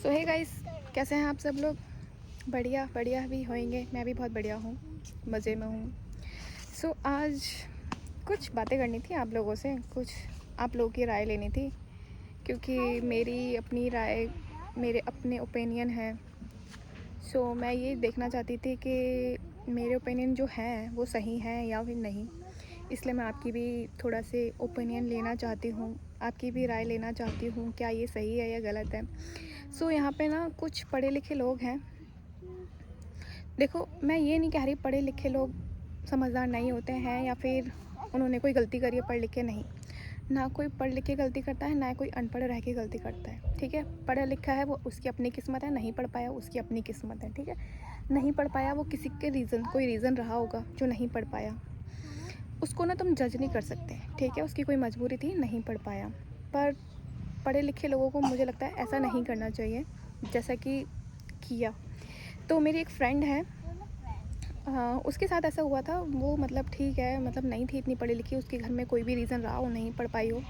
सो hey guys, कैसे हैं आप सब लोग? बढ़िया बढ़िया भी होंगे। मैं भी बहुत बढ़िया हूँ, मज़े में हूँ। सो आज कुछ बातें करनी थी आप लोगों से, कुछ आप लोगों की राय लेनी थी, क्योंकि मेरी अपनी राय, मेरे अपने ओपिनियन हैं। सो मैं ये देखना चाहती थी कि मेरे ओपिनियन जो हैं वो सही हैं या फिर नहीं। इसलिए मैं आपकी भी थोड़ा से ओपिनियन लेना चाहती हूँ, आपकी भी राय लेना चाहती हूँ, क्या ये सही है या गलत है। सो यहाँ पे ना कुछ पढ़े लिखे लोग हैं। देखो, मैं ये नहीं कह रही पढ़े लिखे लोग समझदार नहीं होते हैं या फिर उन्होंने कोई गलती करी है पढ़ लिख के, नहीं। ना कोई पढ़ लिख के गलती करता है, ना कोई अनपढ़ रह के गलती करता है, ठीक है। पढ़ा लिखा है वो उसकी अपनी किस्मत है, नहीं पढ़ पाया उसकी अपनी किस्मत है, ठीक है। नहीं पढ़ पाया वो किसी के कोई रीज़न रहा होगा जो नहीं पढ़ पाया, उसको ना तुम जज नहीं कर सकते, ठीक है। उसकी कोई मजबूरी थी, नहीं पढ़ पाया। पर पढ़े लिखे लोगों को मुझे लगता है ऐसा नहीं करना चाहिए जैसा कि किया। तो मेरी एक फ्रेंड है, उसके साथ ऐसा हुआ था। वो मतलब ठीक है, मतलब नहीं थी इतनी पढ़ी लिखी, उसके घर में कोई भी रीज़न रहा वो नहीं पढ़ पाई हो।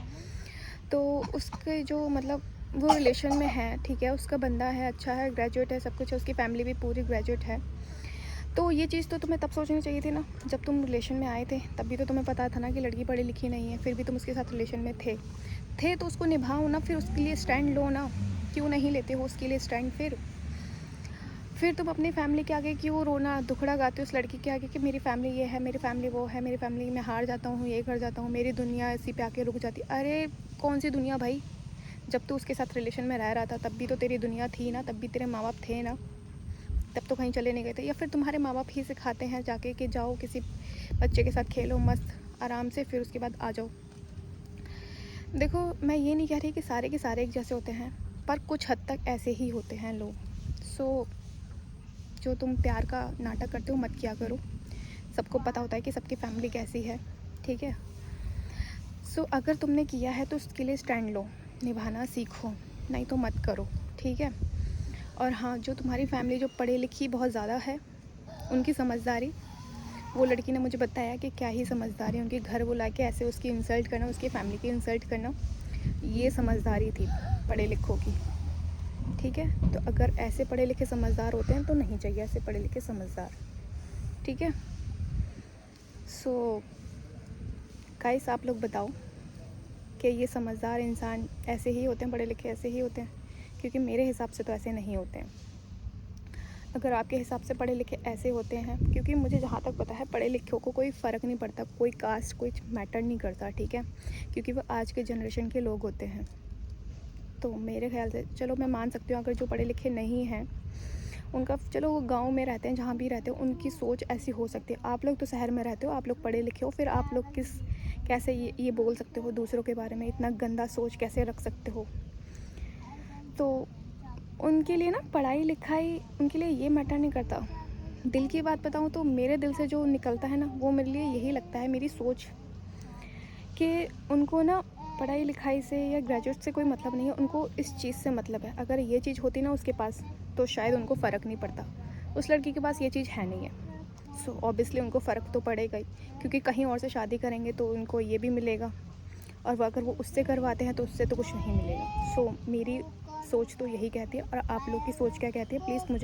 तो उसके जो मतलब वो रिलेशन में है, ठीक है, उसका बंदा है, अच्छा है, ग्रेजुएट है, सब कुछ है, उसकी फैमिली भी पूरी ग्रेजुएट है। तो ये चीज़ तो तुम्हें तब सोचनी चाहिए थी ना जब तुम रिलेशन में आए थे। तब भी तो तुम्हें पता था ना कि लड़की पढ़ी लिखी नहीं है, फिर भी तुम उसके साथ रिलेशन में थे तो उसको निभाओ ना, फिर उसके लिए स्टैंड लो ना। क्यों नहीं लेते हो उसके लिए स्टैंड? फिर तुम अपनी फैमिली के आगे क्यों रोना दुखड़ा गाते हो उस लड़की के आगे कि मेरी फैमिली ये है, मेरी फैमिली वो है, मेरी फैमिली में हार जाता हूँ, ये कर जाता हूँ, मेरी दुनिया इसी पे आके रुक जाती। अरे कौन सी दुनिया भाई? जब तू उसके साथ रिलेशन में रह रहा था तब भी तो तेरी दुनिया थी ना, तब भी तेरे माँ बाप थे ना, तब तो कहीं चले नहीं गए थे। या फिर तुम्हारे माँ बाप ही सिखाते हैं जाके कि जाओ किसी बच्चे के साथ खेलो मस्त आराम से, फिर उसके बाद आ जाओ। देखो, मैं ये नहीं कह रही कि सारे के सारे एक जैसे होते हैं, पर कुछ हद तक ऐसे ही होते हैं लोग। सो जो तुम प्यार का नाटक करते हो मत किया करो। सबको पता होता है कि सबकी फैमिली कैसी है, ठीक है। सो अगर तुमने किया है तो उसके लिए स्टैंड लो, निभाना सीखो, नहीं तो मत करो, ठीक है। और हाँ, जो तुम्हारी फैमिली जो पढ़ी लिखी बहुत ज़्यादा है, उनकी समझदारी, वो लड़की ने मुझे बताया कि क्या ही समझदारी, उनके घर बुला के ऐसे उसकी इंसल्ट करना, उसकी फैमिली की इंसल्ट करना, ये समझदारी थी पढ़े लिखों की, ठीक है। तो अगर ऐसे पढ़े लिखे समझदार होते हैं तो नहीं चाहिए ऐसे पढ़े लिखे समझदार, ठीक है। सो गाइस, आप लोग बताओ कि ये समझदार इंसान ऐसे ही होते हैं, पढ़े लिखे ऐसे ही होते हैं? क्योंकि मेरे हिसाब से तो ऐसे नहीं होते हैं। अगर आपके हिसाब से पढ़े लिखे ऐसे होते हैं, क्योंकि मुझे जहाँ तक पता है पढ़े लिखों को कोई फ़र्क नहीं पड़ता, कोई कास्ट कोई मैटर नहीं करता, ठीक है, क्योंकि वो आज के जनरेशन के लोग होते हैं। तो मेरे ख्याल से चलो मैं मान सकती हूँ अगर जो पढ़े लिखे नहीं हैं उनका, चलो वो गांव में रहते हैं, जहाँ भी रहते हो उनकी सोच ऐसी हो सकती है। आप लोग तो शहर में रहते हो, आप लोग पढ़े लिखे हो, फिर आप लोग कैसे ये बोल सकते हो दूसरों के बारे में, इतना गंदा सोच कैसे रख सकते हो? तो उनके लिए ना पढ़ाई लिखाई उनके लिए ये मैटर नहीं करता। दिल की बात बताऊँ तो मेरे दिल से जो निकलता है ना, वो मेरे लिए यही लगता है, मेरी सोच, कि उनको ना पढ़ाई लिखाई से या ग्रेजुएट से कोई मतलब नहीं है, उनको इस चीज़ से मतलब है। अगर ये चीज़ होती ना उसके पास तो शायद उनको फ़र्क नहीं पड़ता। उस लड़की के पास ये चीज़ है नहीं है, सो ऑब्वियसली उनको फ़र्क तो पड़ेगा ही, क्योंकि कहीं और से शादी करेंगे तो उनको ये भी मिलेगा, और अगर वो उससे करवाते हैं तो उससे तो कुछ नहीं मिलेगा। सो मेरी सोच तो यही कहती है, और आप लोग की सोच क्या कहती है प्लीज़ मुझे